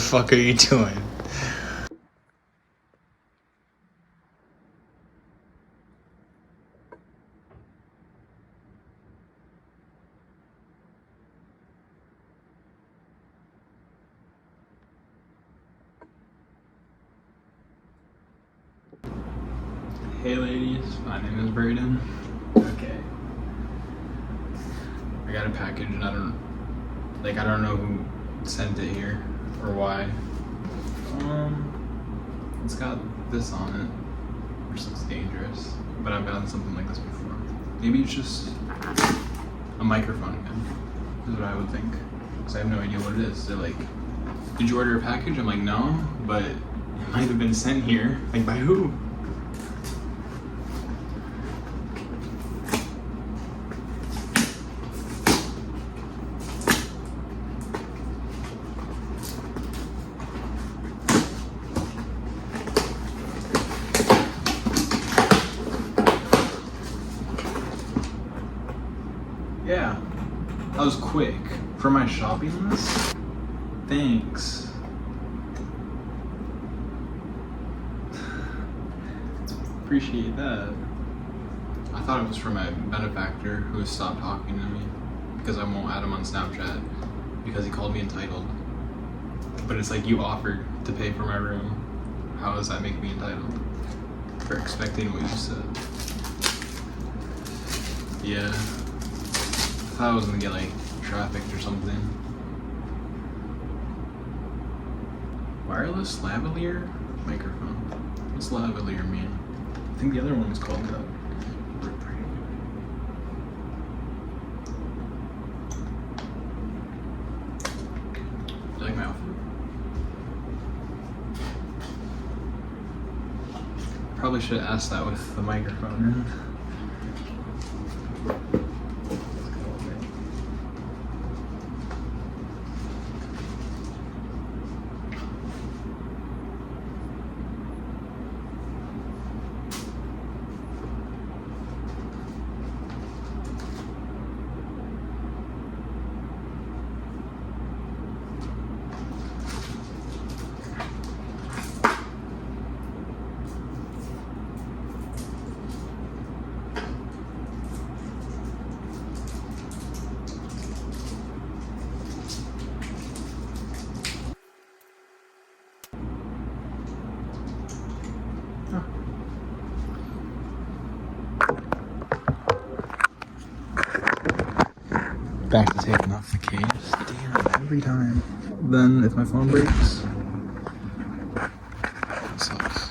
fuck are you doing? Hey ladies, my name is Brayden. Okay. I got a package and I don't know who sent it here or why. It's got this on it, which looks dangerous, but I've gotten something like this before. Maybe it's just a microphone again, is what I would think, because I have no idea what it is. They're like, did you order a package? I'm like, no, but it might have been sent here. Like, by who? Yeah, that was quick. For my shopping list? Thanks. Appreciate that. I thought it was for my benefactor who has stopped talking to me because I won't add him on Snapchat because he called me entitled. But it's like, you offered to pay for my room. How does that make me entitled? For expecting what you said. Yeah. I thought I was gonna get like trafficked or something. Wireless lavalier microphone. What's lavalier mean? I think the other one was called that. Do you like my outfit? Probably should have asked that with the microphone. Back to taking off the case. Damn, every time. Then if my phone breaks, it sucks.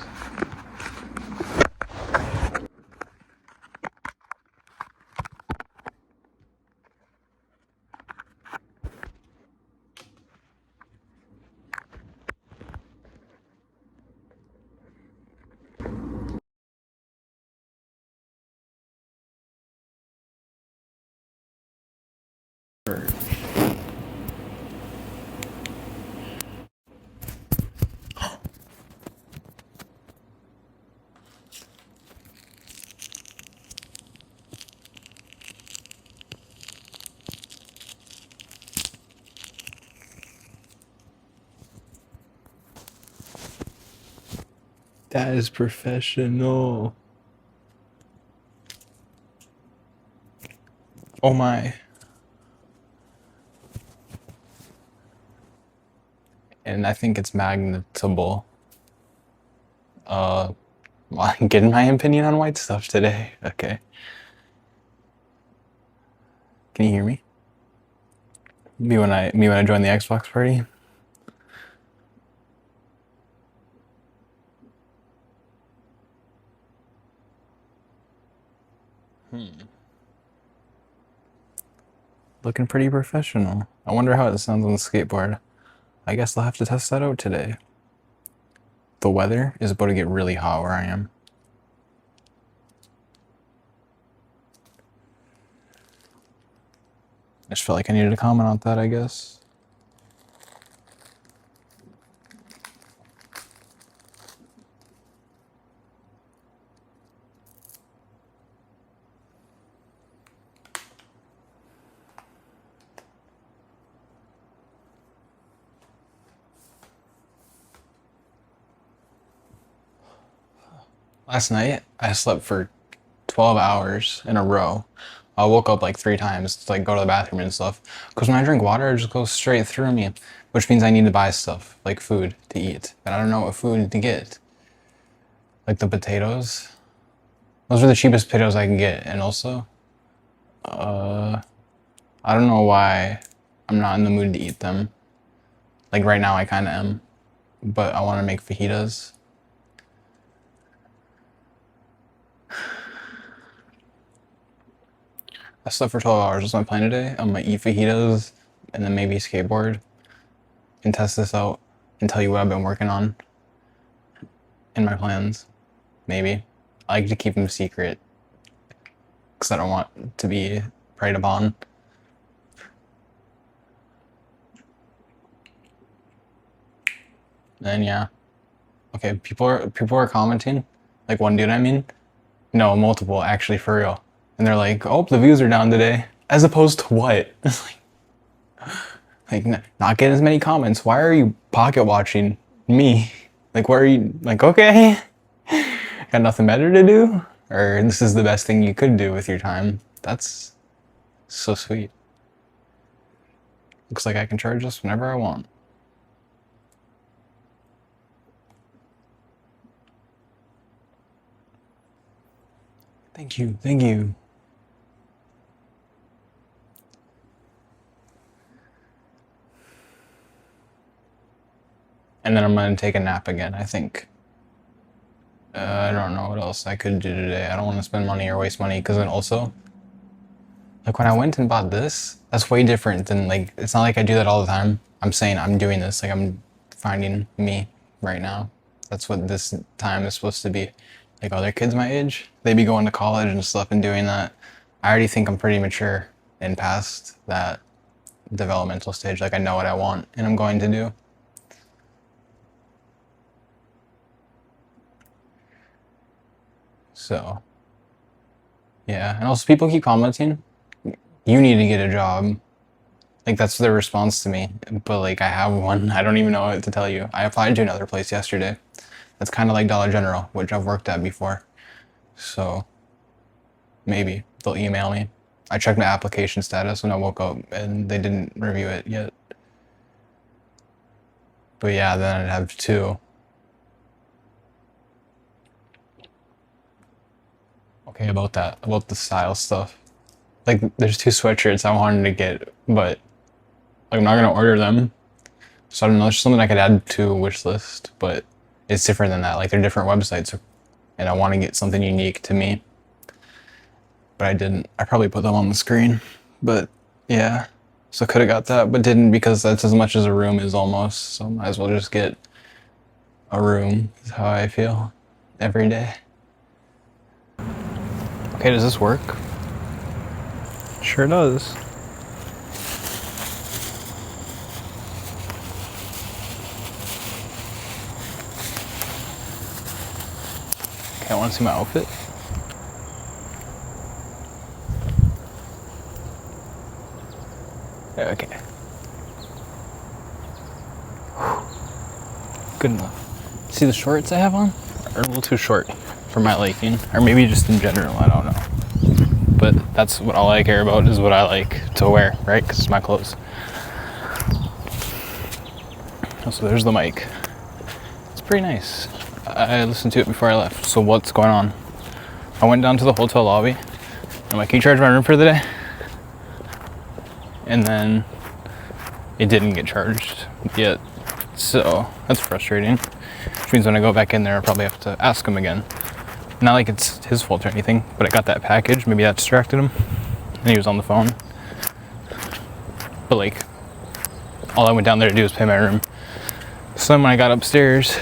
That is professional. Oh my. And I think it's magnetable. Well, I'm getting my opinion on white stuff today. Okay. Can you hear me? Me when I joined the Xbox party? Looking pretty professional. I wonder how it sounds on the skateboard. I guess I'll have to test that out today. The weather is about to get really hot where I am. I just felt like I needed to comment on that, I guess. Last night, I slept for 12 hours in a row. I woke up like 3 times to like go to the bathroom and stuff. Because when I drink water, it just goes straight through me, which means I need to buy stuff like food to eat. But I don't know what food to get. Like the potatoes. Those are the cheapest potatoes I can get. And also, I don't know why I'm not in the mood to eat them. Like right now I kind of am. But I want to make fajitas. I slept for 12 hours. What's my plan today? I'm gonna eat fajitas and then maybe skateboard and test this out and tell you what I've been working on in my plans. Maybe. I like to keep them secret because I don't want to be preyed upon. And yeah. Okay, people are commenting. Like one dude, I mean. No, multiple, actually, for real. And they're like, oh, the views are down today. As opposed to what? like not getting as many comments. Why are you pocket watching me? Like, why are you, like, okay. Got nothing better to do? Or this is the best thing you could do with your time. That's so sweet. Looks like I can charge this whenever I want. Thank you, thank you. And then I'm gonna take a nap again, I think. I don't know what else I could do today. I don't want to spend money or waste money, because then also, like when I went and bought this, that's way different than like, it's not like I do that all the time. I'm saying I'm doing this, like I'm finding me right now. That's what this time is supposed to be. Like other kids my age, they be going to college and stuff and doing that. I already think I'm pretty mature and past that developmental stage. Like I know what I want and I'm going to do. So, yeah. And also people keep commenting, you need to get a job. Like that's their response to me. But like I have one, I don't even know what to tell you. I applied to another place yesterday. That's kind of like Dollar General, which I've worked at before. So maybe they'll email me. I checked my application status when I woke up and they didn't review it yet. But yeah, then I'd have 2. Okay, about that, about the style stuff. Like there's 2 sweatshirts I wanted to get, but like, I'm not gonna order them. So I don't know, it's something I could add to a wish list, but it's different than that. Like they're different websites and I want to get something unique to me. But I didn't. I probably put them on the screen. But yeah, so could have got that, but didn't because that's as much as a room is almost. So might as well just get a room is how I feel every day. Okay, does this work? Sure does. Okay, I want to see my outfit. Okay. Good enough. See the shorts I have on? Are a little too short for my liking. Or maybe just in general, I don't know. But that's what all I care about is what I like to wear, right? Because it's my clothes. So there's the mic. It's pretty nice. I listened to it before I left. So what's going on? I went down to the hotel lobby. I'm like, can you charge my room for the day? And then it didn't get charged yet. So that's frustrating. Which means when I go back in there, I'll probably have to ask him again. Not like it's his fault or anything, but I got that package. Maybe that distracted him. And he was on the phone. But like, all I went down there to do was pay my room. So then when I got upstairs,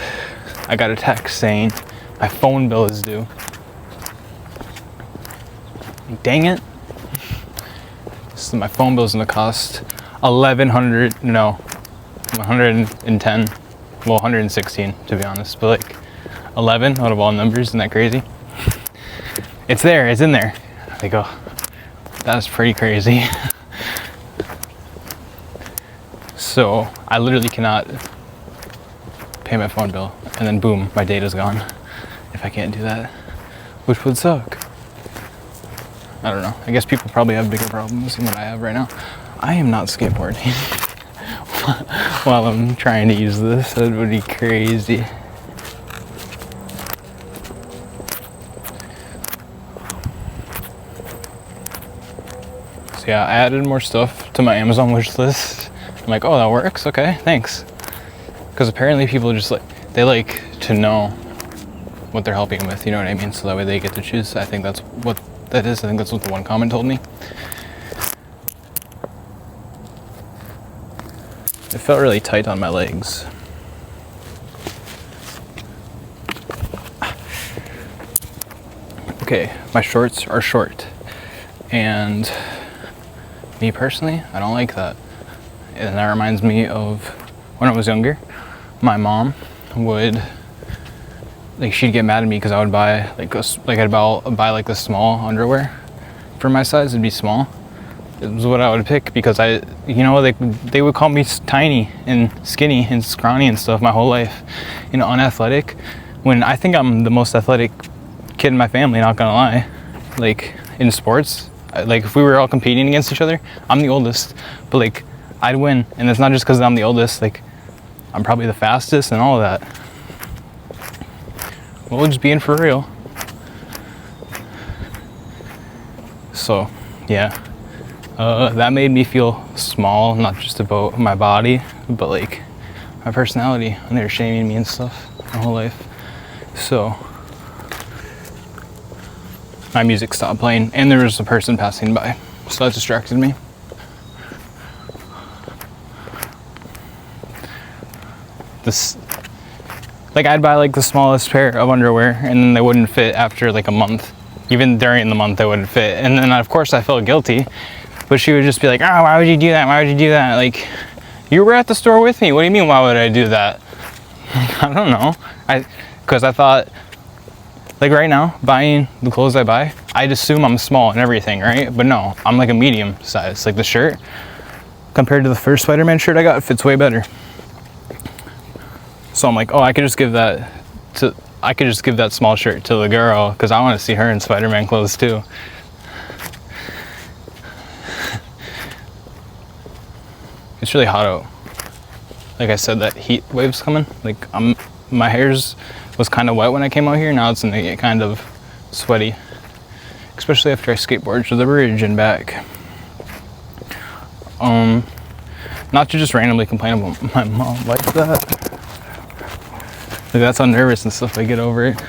I got a text saying my phone bill is due. Like, dang it. So my phone bill's gonna cost $1,100, no, 110, well 116 to be honest, but like 11 out of all numbers, isn't that crazy? It's there, it's in there. I go, that's pretty crazy. So I literally cannot pay my phone bill and then boom, my data's gone if I can't do that. which would suck. I don't know. I guess people probably have bigger problems than what I have right now. I am not skateboarding while I'm trying to use this. That would be crazy. So yeah, I added more stuff to my Amazon wish list. I'm like, oh, that works? Okay, thanks. Because apparently people just they like to know what they're helping with, you know what I mean? So that way they get to choose. I think that's what that is. I think that's what the one comment told me. It felt really tight on my legs. Okay, my shorts are short. And me personally, I don't like that. And that reminds me of when I was younger, my mom would, she'd get mad at me because I would buy I'd buy like the small underwear for my size. It'd be small. It was what I would pick because they would call me tiny and skinny and scrawny and stuff my whole life, unathletic, when I think I'm the most athletic kid in my family, not gonna lie. Like in sports, if we were all competing against each other, I'm the oldest, but I'd win. And it's not just because I'm the oldest, I'm probably the fastest and all of that. Well, just being for real. So yeah, that made me feel small, not just about my body, but my personality, and they were shaming me and stuff my whole life. So my music stopped playing and there was a person passing by, so that distracted me. I'd buy the smallest pair of underwear and then they wouldn't fit after a month. Even during the month they wouldn't fit. And then of course I felt guilty, but she would just be like, oh, why would you do that? Why would you do that? You were at the store with me. What do you mean, why would I do that? I don't know. Because I thought, right now, buying the clothes I buy, I'd assume I'm small and everything, right? But no, I'm a medium size. The shirt, compared to the first Spider-Man shirt I got, fits way better. So I'm oh, I could just give that small shirt to the girl because I want to see her in Spider-Man clothes too. It's really hot out. Like I said, that heat wave's coming. My hair's was kind of wet when I came out here. Now it's gonna get kind of sweaty, especially after I skateboard to the bridge and back. Not to just randomly complain about my mom like that. That's how nervous and stuff I get over it.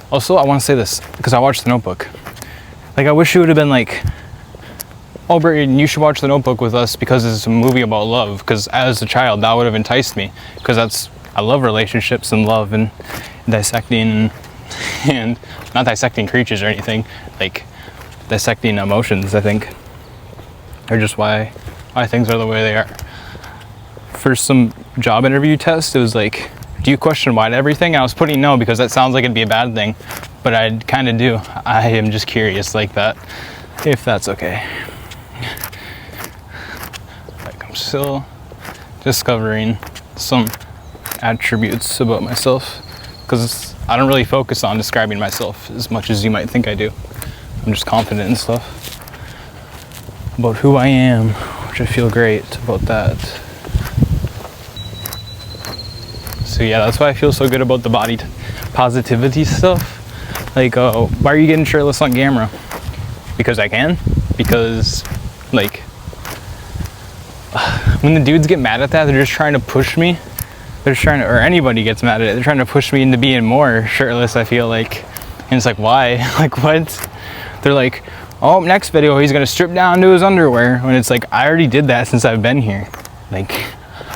Also, I want to say this because I watched The Notebook. I wish you would have been oh, Brayden, you should watch The Notebook with us because it's a movie about love. Because as a child, that would have enticed me. Because I love relationships and love and dissecting and not dissecting creatures or anything. Dissecting emotions, I think. Or just why things are the way they are. For some job interview test, it was do you question why to everything? I was putting no because that sounds like it'd be a bad thing, but I kind of do. I am just curious like that, if that's okay. I'm still discovering some attributes about myself because I don't really focus on describing myself as much as you might think I do. I'm just confident and stuff about who I am, which I feel great about that. So yeah, that's why I feel so good about the body positivity stuff. Why are you getting shirtless on camera? Because I can. Because when the dudes get mad at that, they're just trying to push me. Or anybody gets mad at it, they're trying to push me into being more shirtless, I feel like. And it's why? What? They're oh, next video he's gonna strip down to his underwear. When it's I already did that since I've been here.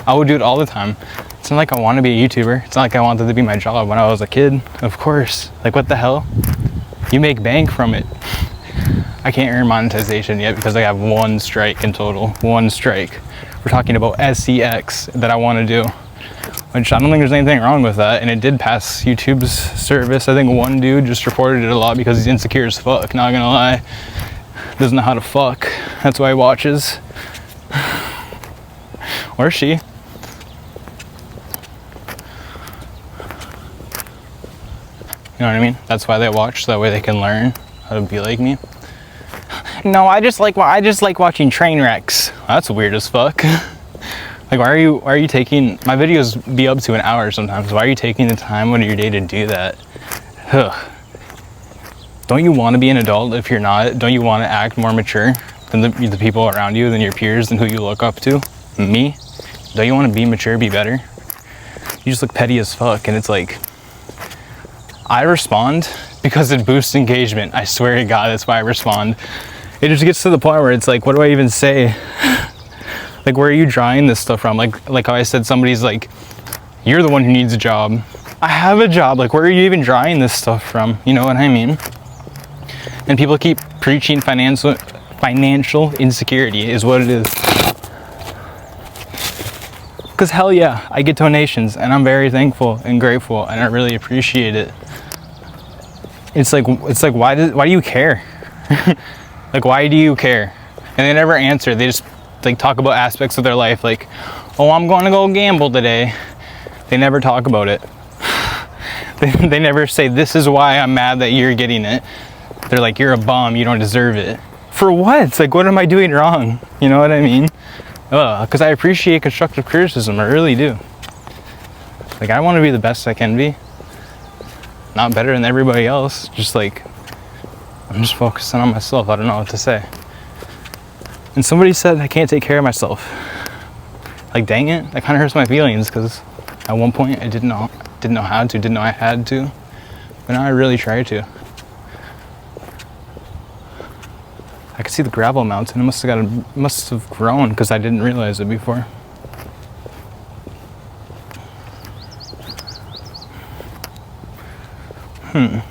I would do it all the time. It's not I want to be a YouTuber. It's not I wanted to be my job when I was a kid. Of course. What the hell? You make bank from it. I can't earn monetization yet because I have one strike in total. One strike. We're talking about SEX that I want to do. Which I don't think there's anything wrong with that. And it did pass YouTube's service. I think one dude just reported it a lot because he's insecure as fuck. Not gonna lie. Doesn't know how to fuck. That's why he watches. Or she. You know what I mean? That's why they watch, so that way they can learn how to be like me. No, I just like watching train wrecks. That's weird as fuck. Like, why are you taking, my videos be up to an hour sometimes. Why are you taking the time out of your day to do that? Ugh. Don't you want to be an adult if you're not? Don't you want to act more mature than the people around you, than your peers, than who you look up to? Me? Don't you want to be mature, be better? You just look petty as fuck, and it's like, I respond because it boosts engagement. I swear to God, that's why I respond. It just gets to the point where it's like, what do I even say? Like, where are you drawing this stuff from? Like how I said, somebody's like, you're the one who needs a job. I have a job. Like, where are you even drawing this stuff from? You know what I mean? And people keep preaching financial insecurity is what it is. Because hell yeah, I get donations and I'm very thankful and grateful and I really appreciate it. It's like why do you care? Like, why do you care? And they never answer. They just like talk about aspects of their life, like, oh, I'm going to go gamble today. They never talk about it. They never say, this is why I'm mad that you're getting it. They're like, you're a bum, you don't deserve it. For what? It's like, what am I doing wrong? You know what I mean? Because I appreciate constructive criticism, I really do. Like, I want to be the best I can be. Not better than everybody else, just like, I'm just focusing on myself. I don't know what to say. And somebody said I can't take care of myself. Like, dang it, that kind of hurts my feelings, because at one point I didn't know how to, didn't know I had to, but now I really try to. I could see the gravel mountain. It must have grown because I didn't realize it before. I'm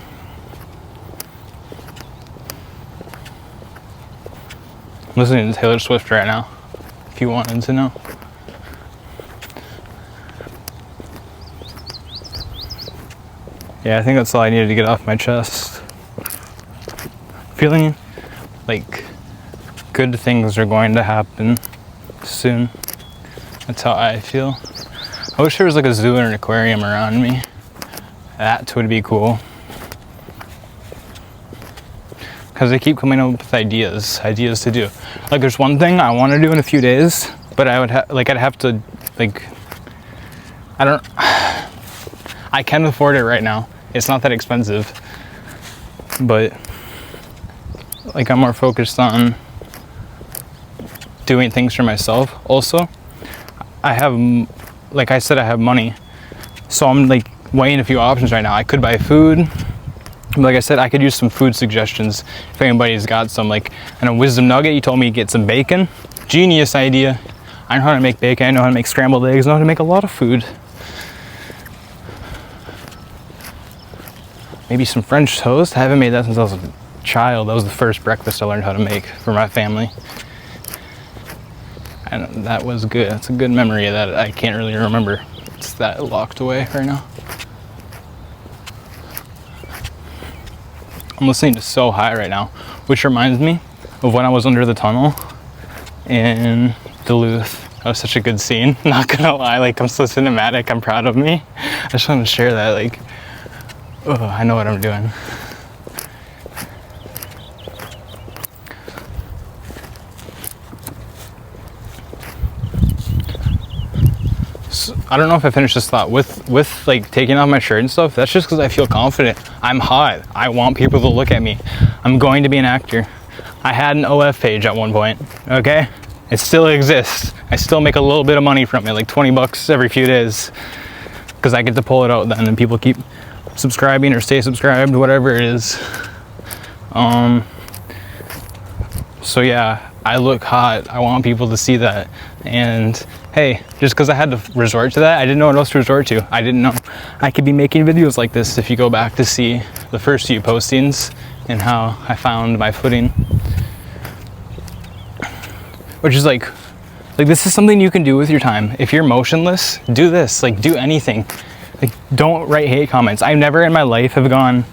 listening to Taylor Swift right now, if you wanted to know. Yeah, I think that's all I needed to get off my chest. Feeling like good things are going to happen soon. That's how I feel. I wish there was like a zoo or an aquarium around me. That would be cool. Because they keep coming up with ideas to do. Like, there's one thing I want to do in a few days, but I would I'd have to, like, I can afford it right now. It's not that expensive, but like, I'm more focused on doing things for myself. Also, I have, like I said, I have money, so I'm like weighing a few options right now. I could buy food. Like I said, I could use some food suggestions if anybody's got some. Like, and a wisdom nugget, you told me to get some bacon. Genius idea. I know how to make bacon. I know how to make scrambled eggs. I know how to make a lot of food. Maybe some French toast. I haven't made that since I was a child. That was the first breakfast I learned how to make for my family. And that was good. That's a good memory that I can't really remember. It's that locked away right now. I'm listening to So High right now, which reminds me of when I was under the tunnel in Duluth. That was such a good scene. Not gonna lie, like, I'm so cinematic. I'm proud of me. I just want to share that. Like, oh, I know what I'm doing. I don't know if I finished this thought with like taking off my shirt and stuff. That's just because I feel confident. I'm hot. I want people to look at me. I'm going to be an actor. I had an OF page at one point, okay? It still exists. I still make a little bit of money from it, like 20 bucks every few days, because I get to pull it out then, and people keep subscribing or stay subscribed, whatever it is. So yeah, I look hot. I want people to see that. And hey, just because I had to resort to that, I didn't know what else to resort to. I didn't know I could be making videos like this. If you go back to see the first few postings and how I found my footing, which is like this is something you can do with your time. If you're motionless, do this. Like, do anything. Like, don't write hate comments. I never in my life have gone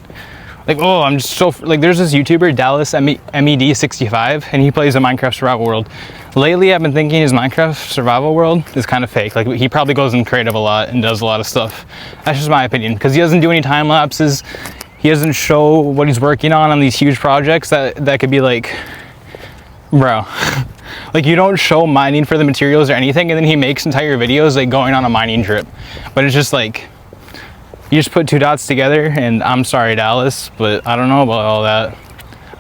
like, oh, I'm just so, like, there's this YouTuber, Dallas MED65, and he plays a Minecraft survival world. Lately, I've been thinking his Minecraft survival world is kind of fake. Like, he probably goes in creative a lot and does a lot of stuff. That's just my opinion, because he doesn't do any time lapses. he doesn't show what he's working on these huge projects that could be like, bro, like you don't show mining for the materials or anything, and then he makes entire videos like going on a mining trip. But it's just like, you just put two dots together, and I'm sorry, Dallas, but I don't know about all that.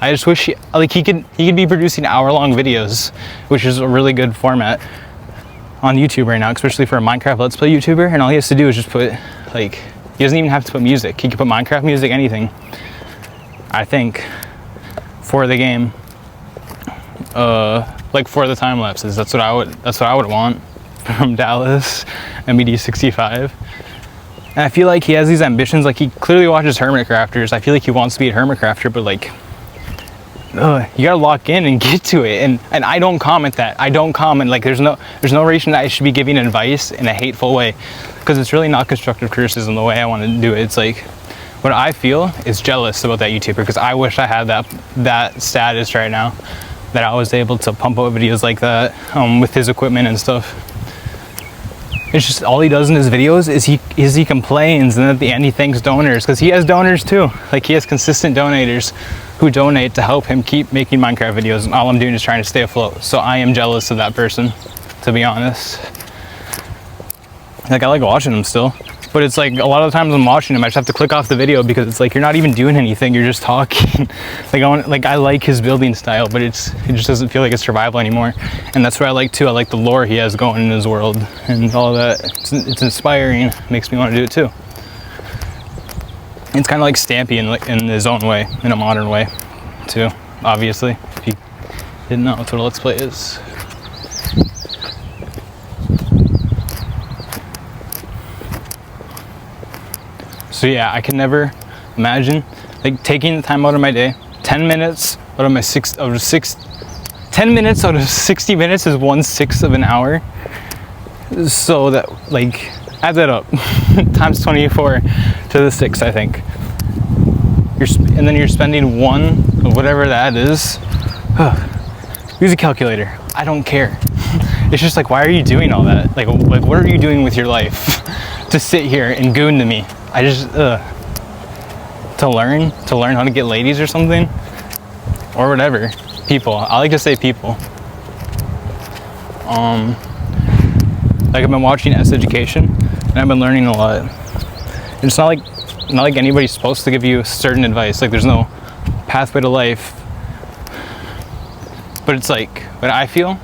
I just wish he could be producing hour-long videos, which is a really good format on YouTube right now, especially for a Minecraft Let's Play YouTuber. And all he has to do is just put, like, he doesn't even have to put music. He can put Minecraft music, anything, I think, for the game. Like for the time lapses. That's what I would want from Dallas MBD65. And I feel like he has these ambitions. Like, he clearly watches Hermit Crafters. I feel like he wants to be a Hermit Crafter, but like, you gotta lock in and get to it. And I don't comment that. I don't comment. Like, there's no reason that I should be giving advice in a hateful way, because it's really not constructive criticism the way I want to do it. It's like, what I feel is jealous about that YouTuber, because I wish I had that status right now, that I was able to pump out videos like that with his equipment and stuff. It's just, all he does in his videos is he complains, and at the end he thanks donors, because he has donors too. Like, he has consistent donators who donate to help him keep making Minecraft videos, and all I'm doing is trying to stay afloat. So I am jealous of that person, to be honest. Like, I like watching him still, but it's like, a lot of the times I'm watching him, I just have to click off the video, because it's like, you're not even doing anything, you're just talking. I like his building style, but it just doesn't feel like it's survival anymore. And that's what I like too. I like the lore he has going in his world and all that. It's inspiring, makes me want to do it too. It's kind of like Stampy in his own way, in a modern way too, obviously. If you didn't know, that's what a Let's Play is. So yeah, I can never imagine like taking the time out of my day, 10 minutes out of my 10 minutes out of 60 minutes is 1/6 of an hour. So that, like, add that up, times 24 to the 6, I think. And then you're spending one of whatever that is. Use a calculator. I don't care. It's just like, why are you doing all that? Like what are you doing with your life to sit here and goon to me? I just, to learn how to get ladies or something, or whatever. People, I like to say people. Like, I've been watching S Education, and I've been learning a lot. And it's not like anybody's supposed to give you certain advice. Like, there's no pathway to life. But it's like, what I feel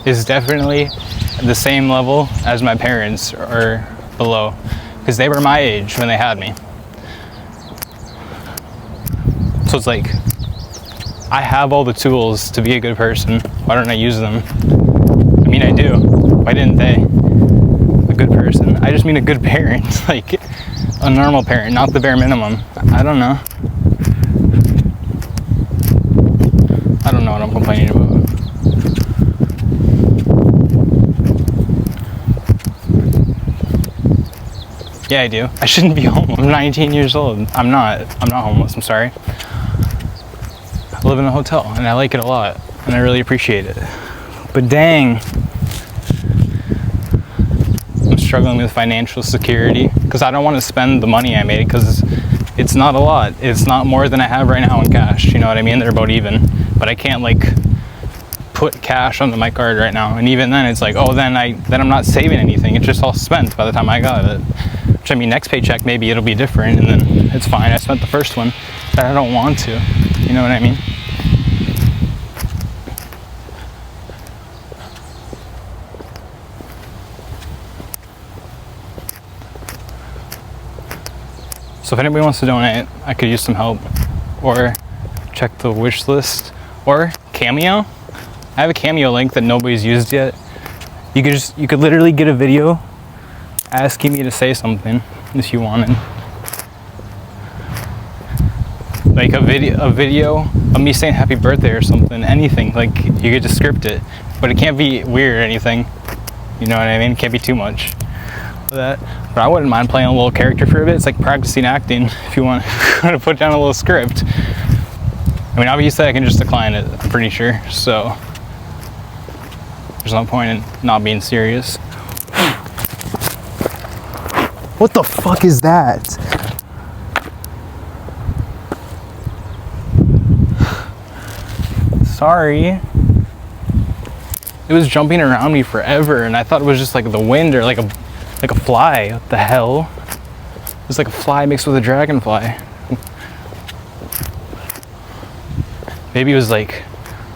is definitely the same level as my parents or below, because they were my age when they had me. So it's like, I have all the tools to be a good person. Why don't I use them? I mean, I do. Why didn't they? A good person? I just mean a good parent. Like, a normal parent, not the bare minimum. I don't know. I don't know what I'm complaining about. Yeah, I do. I shouldn't be home. I'm 19 years old. I'm not homeless, I'm sorry. I live in a hotel, and I like it a lot, and I really appreciate it. But dang, I'm struggling with financial security, because I don't want to spend the money I made, because it's not a lot. It's not more than I have right now in cash, you know what I mean? They're about even. But I can't, like, put cash onto my card right now, and even then it's like, oh, then I'm not saving anything. It's just all spent by the time I got it. Which, I mean, next paycheck maybe it'll be different, and then it's fine. I spent the first one, but I don't want to. You know what I mean? So if anybody wants to donate, I could use some help, or check the wish list, or Cameo. I have a Cameo link that nobody's used yet. You could literally get a video asking me to say something if you wanted. Like a video of me saying happy birthday or something, anything. Like, you could just script it, but it can't be weird or anything. You know what I mean? It can't be too much of that. But I wouldn't mind playing a little character for a bit. It's like practicing acting if you want to put down a little script. I mean, obviously I can just decline it, I'm pretty sure, so there's no point in not being serious. What the fuck is that? Sorry. It was jumping around me forever, and I thought it was just like the wind or like a fly. What the hell? It was like a fly mixed with a dragonfly. Maybe it was like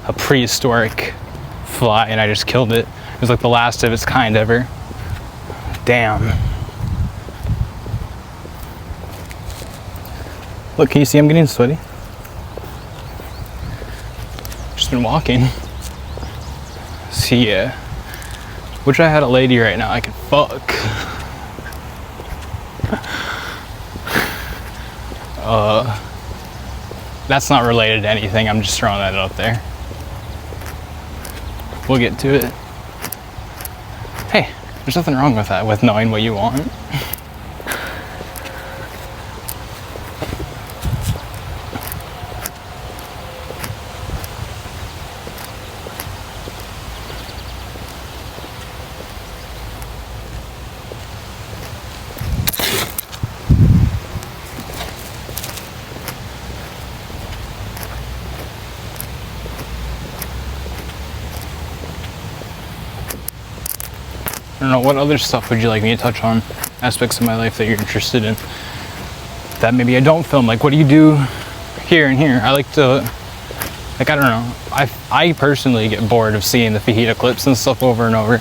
a prehistoric fly and I just killed it. It was like the last of its kind ever. Damn. Look, can you see I'm getting sweaty? Just been walking. See ya. Wish I had a lady right now I could fuck. That's not related to anything. I'm just throwing that out there. We'll get to it. Hey, there's nothing wrong with that, with knowing what you want. I don't know, what other stuff would you like me to touch on? Aspects of my life that you're interested in that maybe I don't film? Like, what do you do here and here? I like to, like, I don't know. I personally get bored of seeing the fajita clips and stuff over and over,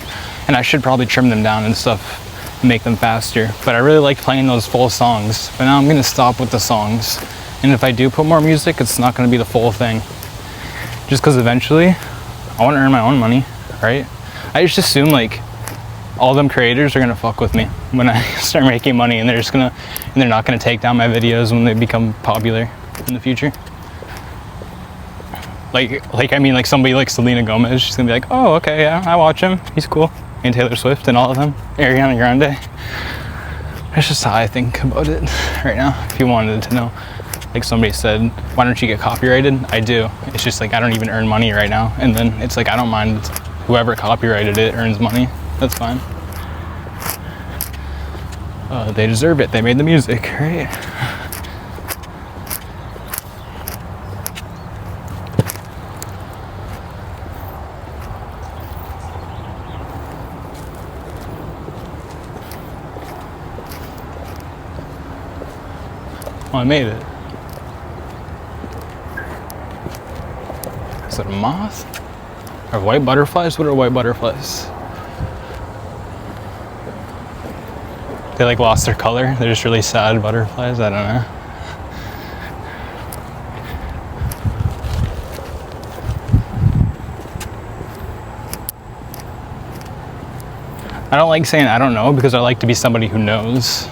and I should probably trim them down and stuff and make them faster. But I really like playing those full songs, but now I'm gonna stop with the songs. And if I do put more music, it's not gonna be the full thing. Just because eventually I want to earn my own money, right? I just assume like all them creators are gonna fuck with me when I start making money, and they're not gonna take down my videos when they become popular in the future. Like somebody like Selena Gomez, she's gonna be like, oh, okay, yeah, I watch him, he's cool. And Taylor Swift and all of them, Ariana Grande. That's just how I think about it right now. If you wanted to know, like somebody said, why don't you get copyrighted? I do. It's just like I don't even earn money right now, and then it's like I don't mind whoever copyrighted it earns money. That's fine. They deserve it. They made the music, right? Oh, I made it. Is it a moth? Are white butterflies? What are white butterflies? They like lost their color. They're just really sad butterflies. I don't know. I don't like saying I don't know because I like to be somebody who knows.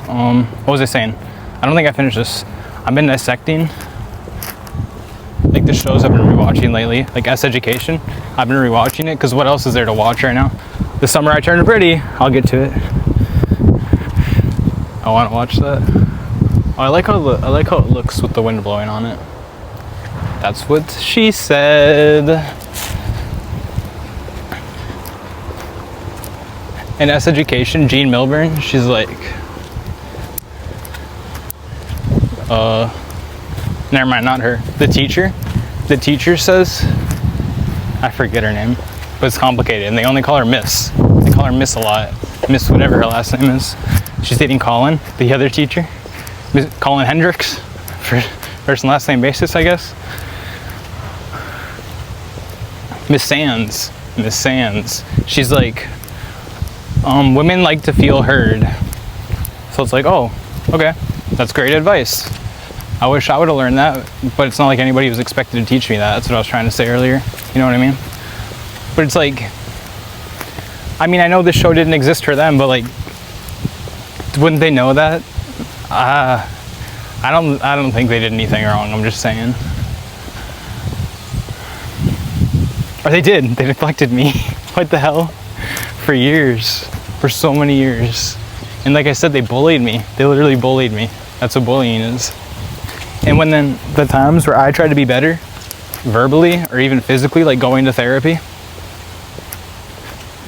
What was I saying? I don't think I finished this. I've been dissecting like the shows I've been rewatching lately, like S Education. I've been rewatching it because what else is there to watch right now? The Summer I Turned Pretty. I'll get to it. I want to watch that. Oh, I like how it looks with the wind blowing on it. That's what she said. In S Education, Jean Milburn, she's like, never mind, not her. The teacher says, I forget her name, but it's complicated, and they only call her Miss. They call her Miss a lot. Miss whatever her last name is. She's dating Colin, the other teacher. Colin Hendricks, for first and last name basis, I guess. Miss Sands. She's like, women like to feel heard. So it's like, oh, okay, that's great advice. I wish I would have learned that, but it's not like anybody was expected to teach me that. That's what I was trying to say earlier. You know what I mean? But it's like, I mean, I know this show didn't exist for them, but like, wouldn't they know that? I don't think they did anything wrong. I'm just saying. Or they did. They neglected me. What the hell? For years. For so many years. And like I said, they bullied me. They literally bullied me. That's what bullying is. And when then the times where I tried to be better, verbally or even physically, like going to therapy,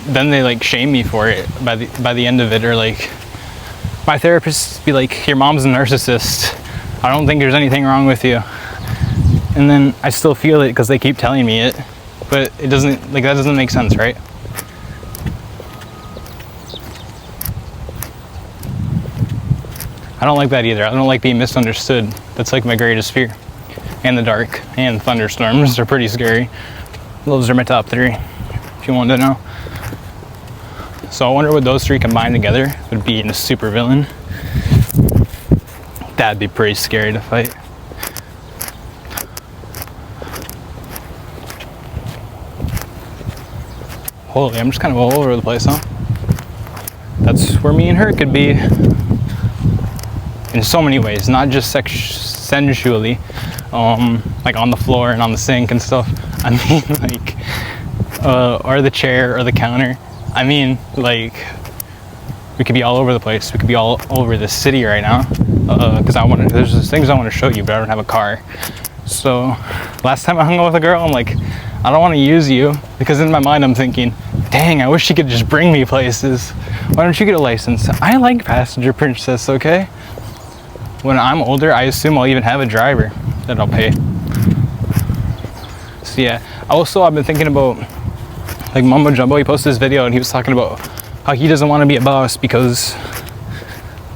then they like shame me for it by the end of it, or like my therapist be like, your mom's a narcissist. I don't think there's anything wrong with you. And and then I still feel it because they keep telling me it, but it doesn't, like, that doesn't make sense, right? I don't like that either. I don't like being misunderstood. That's like my greatest fear. And the dark and thunderstorms are pretty scary. Those are my top 3, if you want to know. So I wonder what those 3 combined together would be in a super villain. That'd be pretty scary to fight. Holy, I'm just kind of all over the place, huh? That's where me and her could be in so many ways, not just sensually, like on the floor and on the sink and stuff. I mean, like, or the chair or the counter. I mean, like, we could be all over the place. We could be all over the city right now. Because there's just things I want to show you, but I don't have a car. So, last time I hung out with a girl, I'm like, I don't want to use you, because in my mind I'm thinking, dang, I wish she could just bring me places. Why don't you get a license? I like passenger princess, okay? When I'm older, I assume I'll even have a driver that I'll pay. So yeah, also I've been thinking about, like, Mumbo Jumbo, he posted this video and he was talking about how he doesn't want to be a boss because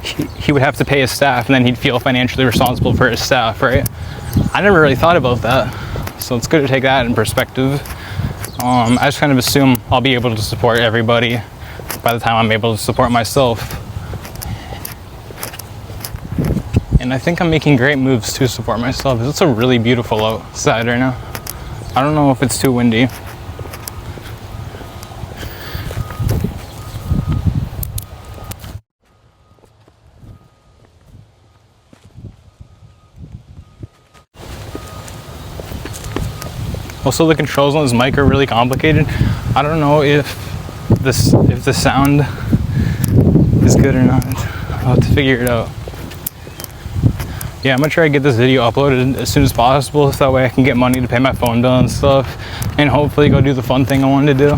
he would have to pay his staff and then he'd feel financially responsible for his staff, right? I never really thought about that. So it's good to take that in perspective. I just kind of assume I'll be able to support everybody by the time I'm able to support myself. And I think I'm making great moves to support myself. It's a really beautiful outside right now. I don't know if it's too windy. Also, the controls on this mic are really complicated. I don't know if the sound is good or not. I'll have to figure it out. Yeah, I'm gonna try to get this video uploaded as soon as possible, so that way I can get money to pay my phone bill and stuff, and hopefully go do the fun thing I wanted to do.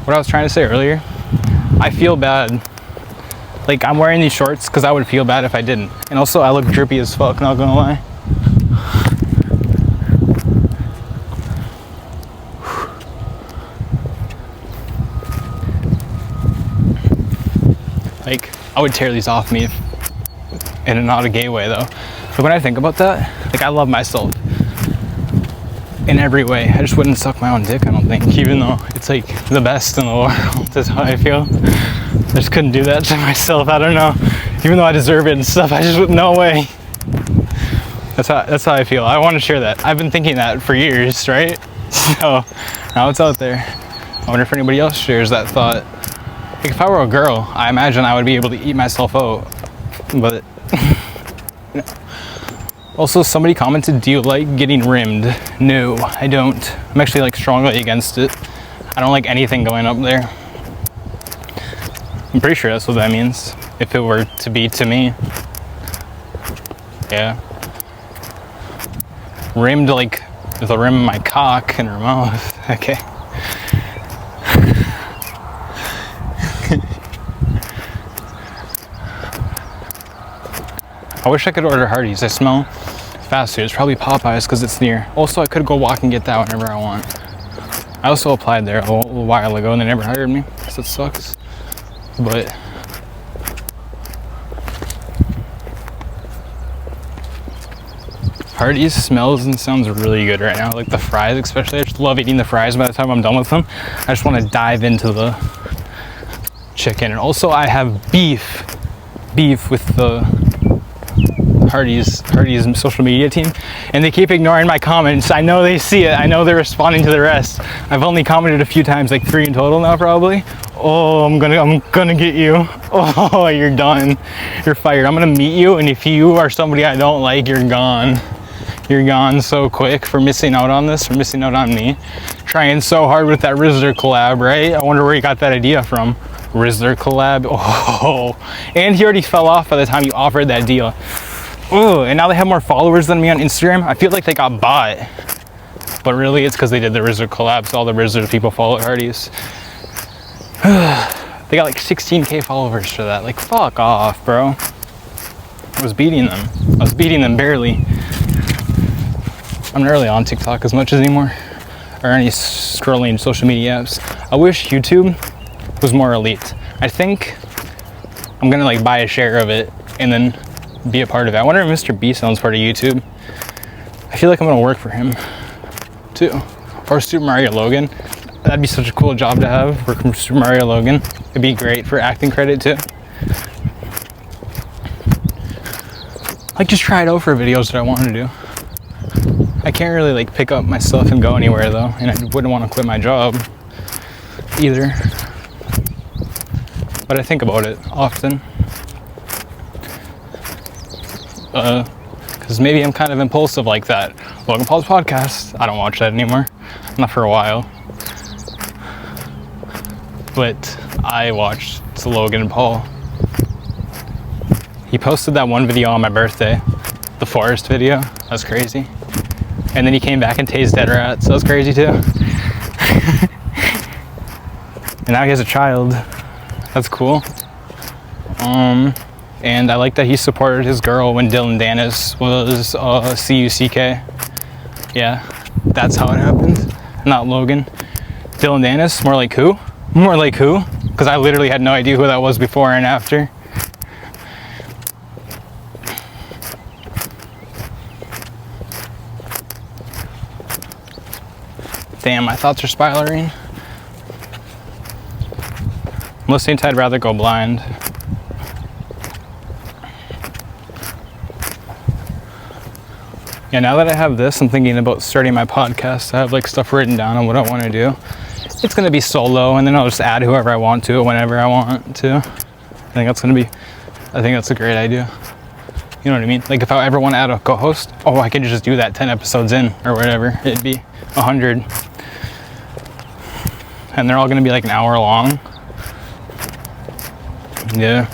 What I was trying to say earlier, I feel bad. Like, I'm wearing these shorts because I would feel bad if I didn't. And also, I look drippy as fuck, not gonna lie. Like, I would tear these off me in not a gay way though. But when I think about that, like, I love myself in every way. I just wouldn't suck my own dick, I don't think, even though it's like the best in the world. That's how I feel. I just couldn't do that to myself. I don't know. Even though I deserve it and stuff, I just would, no way. That's how I feel. I want to share that. I've been thinking that for years, right? So now it's out there. I wonder if anybody else shares that thought. Like, if I were a girl, I imagine I would be able to eat myself out. But also, somebody commented, do you like getting rimmed? No, I don't. I'm actually, like, strongly against it. I don't like anything going up there. I'm pretty sure that's what that means, if it were to be to me. Yeah. Rimmed, like the rim of my cock in her mouth. Okay. I wish I could order Hardee's. I smell fast food. It's probably Popeyes because it's near. Also, I could go walk and get that whenever I want. I also applied there a little while ago and they never hired me, so it sucks. But Hardee's smells and sounds really good right now. Like the fries especially. I just love eating the fries by the time I'm done with them. I just want to dive into the chicken. And also I have beef with the Hardee's social media team, and they keep ignoring my comments. I know they see it. I know they're responding to the rest. I've only commented a few times, like 3 in total now probably. Oh, I'm gonna get you. Oh, you're done. You're fired. I'm gonna meet you, and if you are somebody I don't like, you're gone. You're gone so quick for missing out on this, for missing out on me. Trying so hard with that Rizzler collab, right? I wonder where you got that idea from. Rizzler collab. Oh, and he already fell off by the time you offered that deal. Oh, and now they have more followers than me on Instagram. I feel like they got bought, but really it's because they did the Rizzler collab, so all the Rizzler people follow Hardee's. They got like 16K followers for that. Like, fuck off, bro. I was beating them. I was beating them barely. I'm not really on TikTok as much anymore, or any scrolling social media apps. I wish YouTube was more elite. I think I'm gonna like buy a share of it and then be a part of it. I wonder if Mr. Beast owns part of YouTube. I feel like I'm gonna work for him too. Or Super Mario Logan. That'd be such a cool job to have, work for Super Mario Logan. It'd be great for acting credit too. Like just try it out for videos that I want to do. I can't really like pick up my stuff and go anywhere though, and I wouldn't want to quit my job either. But I think about it often. Because maybe I'm kind of impulsive like that. Logan Paul's podcast, I don't watch that anymore. Not for a while. But I watched Logan Paul. He posted that one video on my birthday, the forest video. That was crazy. And then he came back and tased dead rats. That was crazy too. And now he has a child. That's cool. And I like that he supported his girl when Dylan Dennis was CUCK. Yeah, that's how it happened. Not Logan. Dylan Dennis, more like who? More like who? Because I literally had no idea who that was before and after. Damn, my thoughts are spiraling. I'm listening to I'd Rather Go Blind. Yeah, now that I have this, I'm thinking about starting my podcast. I have like stuff written down on what I want to do. It's going to be solo, and then I'll just add whoever I want to whenever I want to. I think that's a great idea. You know what I mean? Like if I ever want to add a co-host, I could just do that 10 episodes in or whatever. It'd be 100. And they're all going to be like an hour long. Yeah.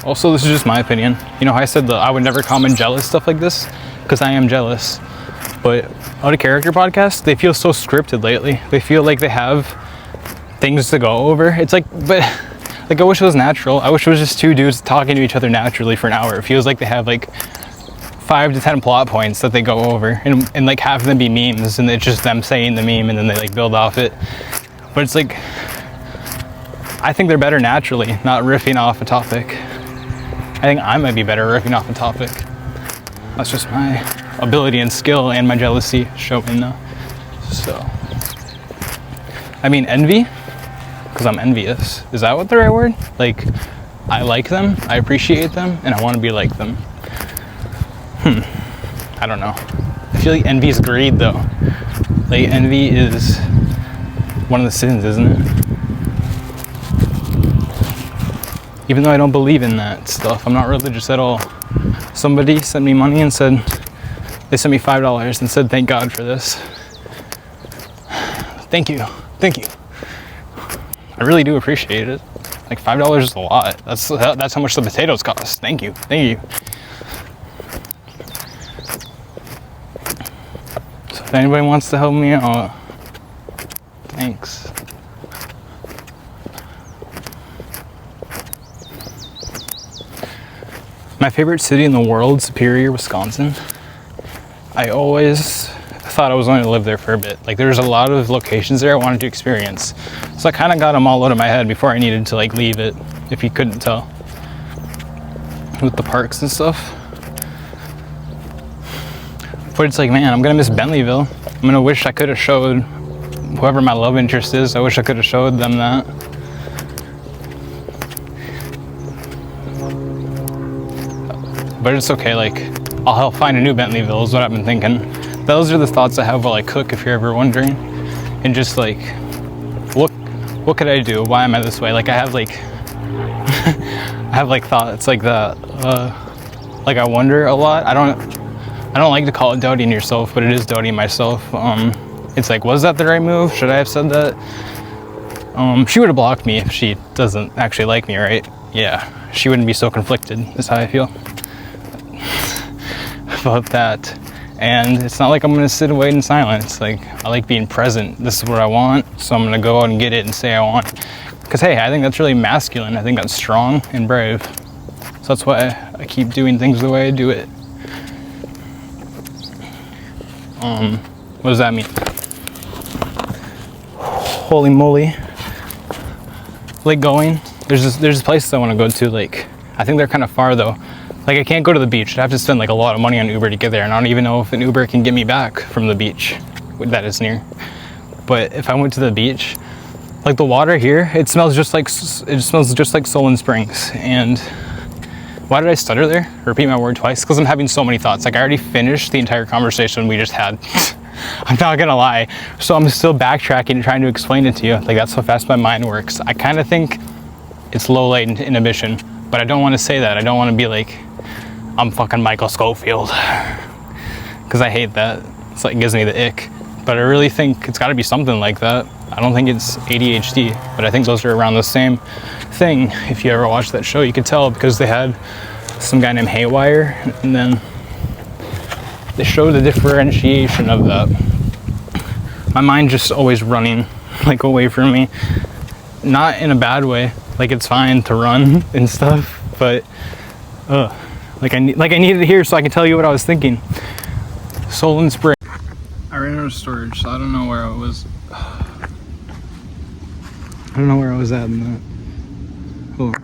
Also, this is just my opinion. You know how I said that I would never comment jealous stuff like this? Because I am jealous. But Out of Character podcast, they feel so scripted lately. They feel like they have things to go over. It's like, but like I wish it was natural. I wish it was just two dudes talking to each other naturally for an hour. It feels like they have like 5 to 10 plot points that they go over, and like half of them be memes, and it's just them saying the meme and then they like build off it. But it's like, I think they're better naturally, not riffing off a topic. I think I might be better riffing off a topic. That's just my ability and skill and my jealousy showing though. So, I mean envy, because I'm envious. Is that what the right word? Like, I like them, I appreciate them, and I want to be like them. I don't know. I feel like envy is greed though. Like envy is one of the sins, isn't it? Even though I don't believe in that stuff, I'm not religious at all. Somebody sent me money and said, they sent me $5 and said, thank God for this. Thank you, thank you. I really do appreciate it. Like $5 is a lot. That's how much the potatoes cost. Thank you, thank you. So if anybody wants to help me out, thanks. My favorite city in the world, Superior, Wisconsin. I always thought I was going to live there for a bit. Like there's a lot of locations there I wanted to experience. So I kind of got them all out of my head before I needed to like leave it, if you couldn't tell. With the parks and stuff. But it's like, man, I'm gonna miss Bentleyville. I'm gonna wish I could have showed whoever my love interest is, I wish I could have showed them that. But it's okay, like, I'll help find a new Bentleyville is what I've been thinking. Those are the thoughts I have while I cook, if you're ever wondering. And just like, what could I do? Why am I this way? Like I have like, I have like thoughts like that. Like I wonder a lot. I don't like to call it doubting yourself, but it is doubting myself. It's like, was that the right move? Should I have said that? She would have blocked me if she doesn't actually like me, right? Yeah, she wouldn't be so conflicted, is how I feel about that. And it's not like I'm gonna sit and wait in silence. Like, I like being present. This is what I want, so I'm gonna go out and get it and say I want it. Because hey, I think that's really masculine. I think that's strong and brave. So that's why I keep doing things the way I do it. What does that mean? Holy moly. Like going, there's places I want to go to, like, I think they're kind of far though. Like I can't go to the beach. I'd have to spend like a lot of money on Uber to get there, and I don't even know if an Uber can get me back from the beach that is near. But if I went to the beach, like the water here, it smells just like Solon Springs. And why did I stutter there? Repeat my word twice? Because I'm having so many thoughts. Like I already finished the entire conversation we just had. I'm not gonna lie. So I'm still backtracking and trying to explain it to you. Like that's how fast my mind works. I kind of think it's low latent inhibition, but I don't want to say that. I don't want to be like, I'm fucking Michael Scofield. Because I hate that. It's like, it gives me the ick. But I really think it's gotta be something like that. I don't think it's ADHD, but I think those are around the same thing. If you ever watched that show, you could tell because they had some guy named Haywire, and then they showed the differentiation of that. My mind just always running like away from me. Not in a bad way. Like it's fine to run and stuff, but like I needed it here so I can tell you what I was thinking. Solon Spring. I ran out of storage, so I don't know where I was. I don't know where I was at in that. Hold on.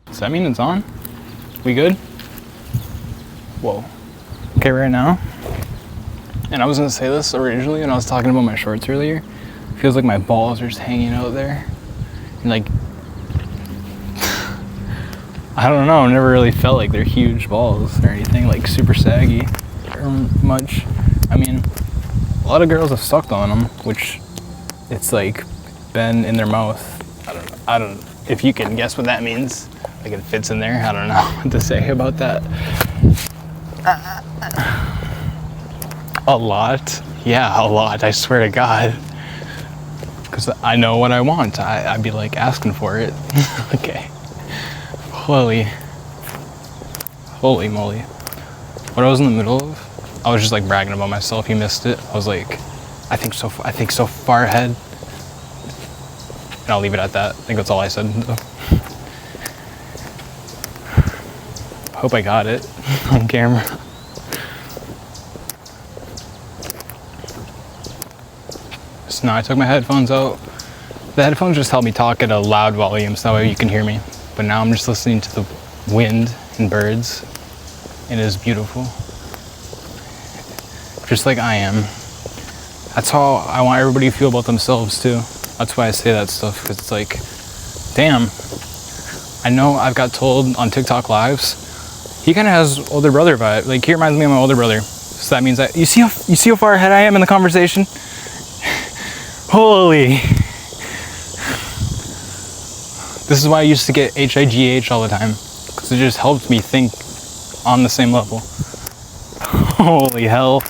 Does that mean it's on? We good? Whoa. Okay, right now. And I was gonna say this originally when I was talking about my shorts earlier. It feels like my balls are just hanging out there. And like, I don't know, I've never really felt like they're huge balls or anything, like super saggy or much. I mean, a lot of girls have sucked on them, which it's like been in their mouth. I don't, if you can guess what that means, like it fits in there. I don't know what to say about that. A lot? Yeah, a lot, I swear to God. Because I know what I want. I'd be like asking for it. Okay. Holy moly. What I was in the middle of, I was just like bragging about myself. You missed it. I was like, I think so far ahead. And I'll leave it at that. I think that's all I said. Hope I got it on camera. So now I took my headphones out. The headphones just help me talk at a loud volume so that way you can hear me. But now I'm just listening to the wind and birds. It is beautiful. Just like I am. That's how I want everybody to feel about themselves too. That's why I say that stuff, because it's like, damn. I know I've got told on TikTok lives, he kind of has older brother vibe. Like he reminds me of my older brother. So that means that, you see how far ahead I am in the conversation? Holy. This is why I used to get HIGH all the time, because it just helped me think on the same level. Holy hell.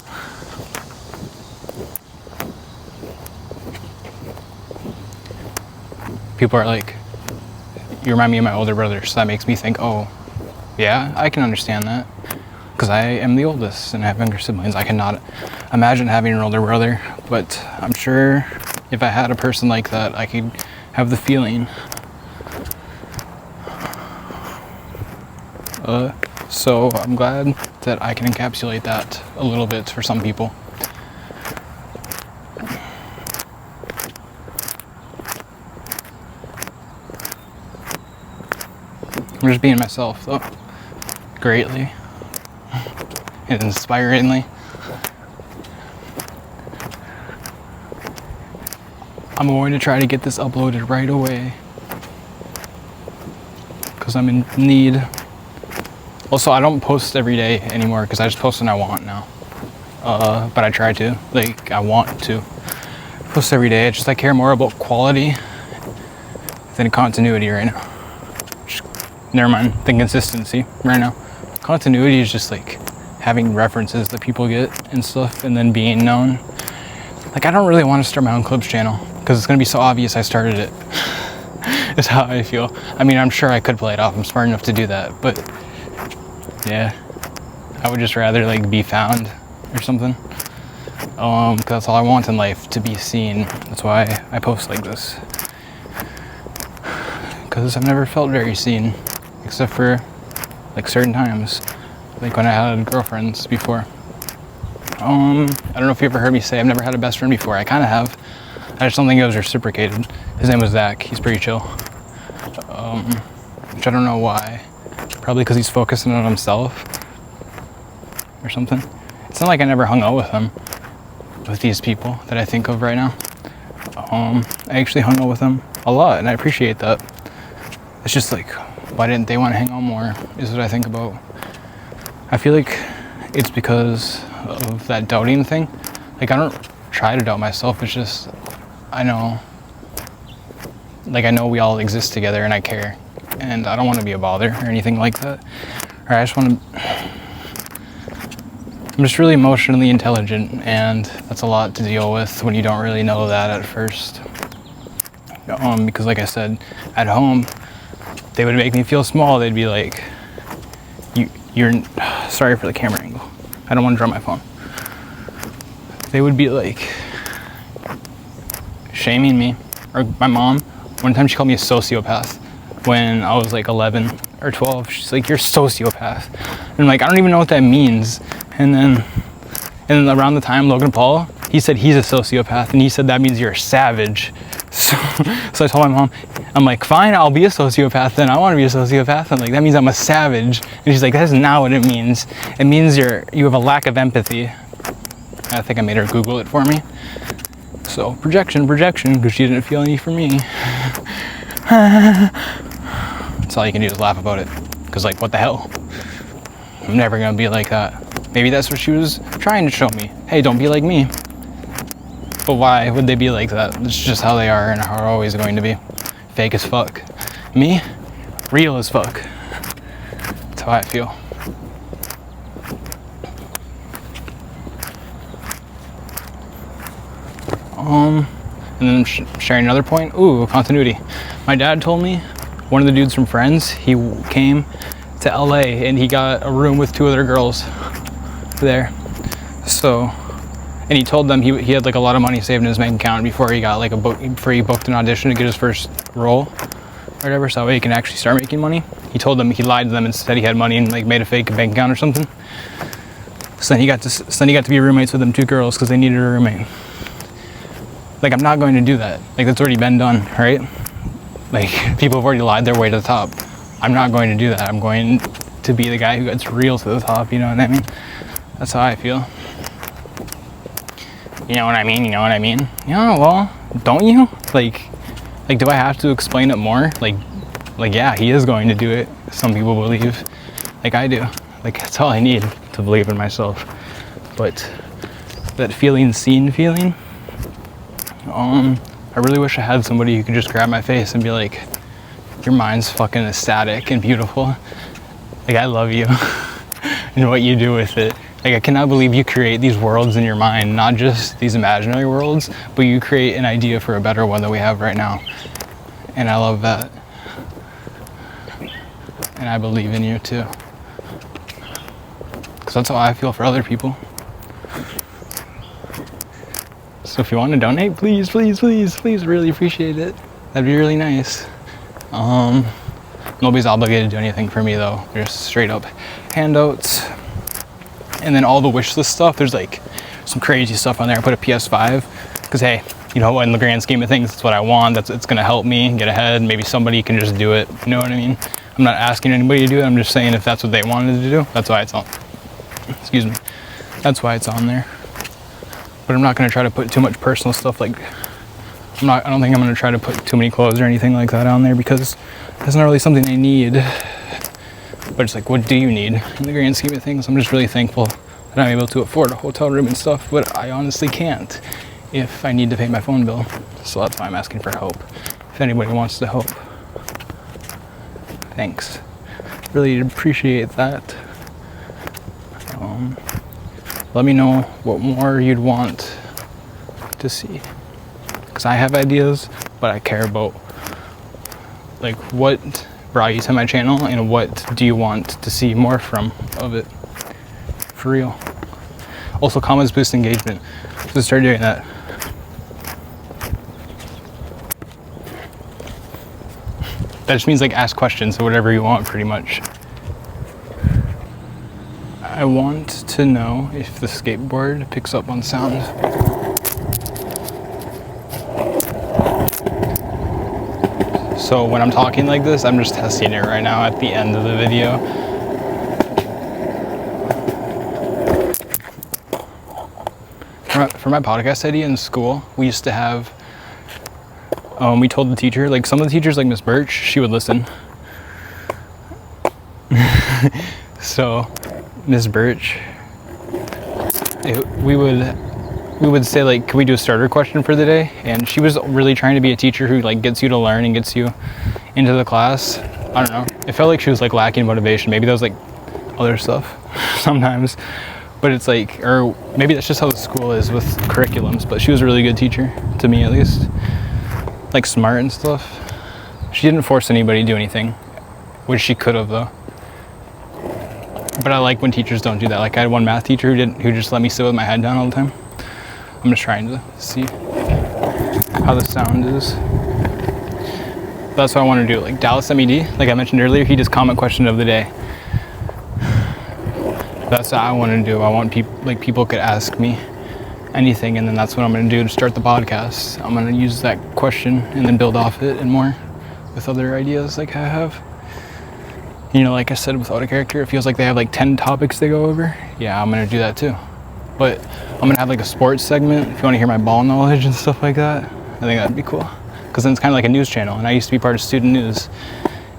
People are like, you remind me of my older brother, so that makes me think, oh, yeah, I can understand that. Because I am the oldest and I have younger siblings. I cannot imagine having an older brother, but I'm sure if I had a person like that, I could have the feeling. So I'm glad that I can encapsulate that a little bit for some people. I'm just being myself though, greatly and inspiringly. I'm going to try to get this uploaded right away because I'm in need. Also, I don't post every day anymore because I just post when I want now. But I try to, like, I want to post every day. It's just I care more about quality than continuity right now. Never mind the consistency right now. Continuity is just like having references that people get and stuff and then being known. Like I don't really want to start my own clips channel because it's going to be so obvious I started it. Is how I feel. I mean, I'm sure I could play it off. I'm smart enough to do that, but yeah, I would just rather like be found or something. 'Cause that's all I want in life, to be seen. That's why I post like this. because I've never felt very seen, except for like certain times, like when I had girlfriends before. I don't know if you ever heard me say I've never had a best friend before. I kind of have. I just don't think it was reciprocated. His name was Zach. He's pretty chill. Which I don't know why. Probably because he's focusing on himself or something. It's not like I never hung out with him, with these people that I think of right now. I actually hung out with them a lot, and I appreciate that. It's just like, why didn't they want to hang out more, is what I think about. I feel like it's because of that doubting thing. Like, I don't try to doubt myself, it's just, I know we all exist together and I care. And I don't want to be a bother or anything like that. Or I just want to, I'm just really emotionally intelligent, and that's a lot to deal with when you don't really know that at first. Because like I said, at home, they would make me feel small. They'd be like, you're, sorry for the camera angle. I don't want to drop my phone. They would be like, shaming me. Or my mom, one time she called me a sociopath when I was like 11 or 12. She's like, you're a sociopath. And I'm like, I don't even know what that means. And then around the time Logan Paul, he said he's a sociopath, and he said that means you're a savage. So I told my mom, I'm like, fine, I'll be a sociopath then. I want to be a sociopath. I'm like, that means I'm a savage. And she's like, that's not what it means. It means you have a lack of empathy. I think I made her Google it for me. So projection, because she didn't feel any for me. That's all you can do is laugh about it. Because like, what the hell? I'm never gonna be like that. Maybe that's what she was trying to show me. Hey, don't be like me. But why would they be like that? It's just how they are and are always going to be. Fake as fuck. Me? Real as fuck. That's how I feel. And then sharing another point. Ooh, continuity. My dad told me, one of the dudes from Friends, he came to LA and he got a room with 2 other girls there. So, and he told them he had like a lot of money saved in his bank account before he got like before he booked an audition to get his first role or whatever, so that way he can actually start making money. He told them, he lied to them and said he had money and like made a fake bank account or something. So then he got to be roommates with them 2 girls because they needed a roommate. Like, I'm not going to do that. Like, that's already been done, right? Like, people have already lied their way to the top. I'm not going to do that. I'm going to be the guy who gets real to the top, you know what I mean? That's how I feel. You know what I mean? Yeah, well, don't you? Like, do I have to explain it more? Like, yeah, he is going to do it. Some people believe. Like I do. Like, that's all I need to believe in myself. But that feeling seen feeling, I really wish I had somebody who could just grab my face and be like, your mind's fucking ecstatic and beautiful. Like, I love you and what you do with it. Like, I cannot believe you create these worlds in your mind, not just these imaginary worlds, but you create an idea for a better one that we have right now. And I love that. And I believe in you too. Because that's how I feel for other people. So if you want to donate, please, really appreciate it. That'd be really nice. Nobody's obligated to do anything for me though. Just straight up handouts. And then all the wish list stuff, there's like some crazy stuff on there. I put a PS5 because hey, you know, in the grand scheme of things, it's what I want. It's gonna help me get ahead. Maybe somebody can just do it. You know what I mean? I'm not asking anybody to do it. I'm just saying if that's what they wanted to do, that's why it's on. Excuse me. That's why it's on there. But I'm not gonna try to put too much personal stuff. Like, I don't think I'm gonna try to put too many clothes or anything like that on there because that's not really something I need. But it's like, what do you need in the grand scheme of things? I'm just really thankful that I'm able to afford a hotel room and stuff, but I honestly can't if I need to pay my phone bill. So that's why I'm asking for help. If anybody wants to help, thanks. Really appreciate that. Let me know what more you'd want to see. Because I have ideas, but I care about like what brought you to my channel and what do you want to see more from of it. For real. Also, comments boost engagement. So start doing that. That just means like ask questions or whatever you want, pretty much. I want to know if the skateboard picks up on sound. So when I'm talking like this, I'm just testing it right now at the end of the video. For my podcast idea in school, we used to have, we told the teacher, like some of the teachers, like Miss Birch, she would listen. So Miss Birch, we would say like, can we do a starter question for the day? And she was really trying to be a teacher who like gets you to learn and gets you into the class. I don't know. It felt like she was like lacking motivation. Maybe that was like other stuff sometimes. But it's like, or maybe that's just how the school is with curriculums, but she was a really good teacher, to me at least. Like smart and stuff. She didn't force anybody to do anything, which she could have though. But I like when teachers don't do that. Like I had one math teacher who just let me sit with my head down all the time. I'm just trying to see how the sound is. That's what I want to do. Like Dallas MED, like I mentioned earlier, he does comment question of the day. That's what I want to do. I want people could ask me anything, and then that's what I'm going to do to start the podcast. I'm going to use that question and then build off it and more with other ideas like I have. You know, like I said, without a character, it feels like they have like 10 topics they go over. Yeah, I'm going to do that too. But I'm going to have like a sports segment if you want to hear my ball knowledge and stuff like that. I think that'd be cool. Because then it's kind of like a news channel, and I used to be part of student news.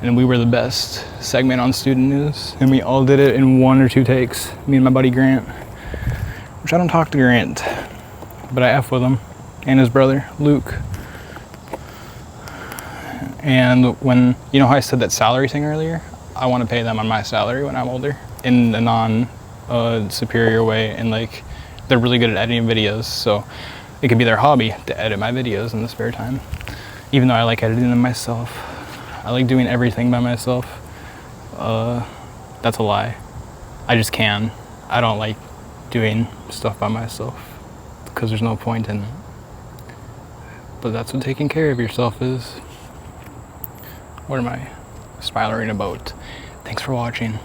And we were the best segment on student news, and we all did it in 1 or 2 takes, me and my buddy Grant, which I don't talk to Grant, but I F with him, and his brother, Luke. And when, you know how I said that salary thing earlier? I want to pay them on my salary when I'm older, in a non-superior way, and like, they're really good at editing videos, so it could be their hobby to edit my videos in the spare time, even though I like editing them myself. I like doing everything by myself. That's a lie. I just can. I don't like doing stuff by myself because there's no point in it. But that's what taking care of yourself is. What am I spiraling about? Thanks for watching.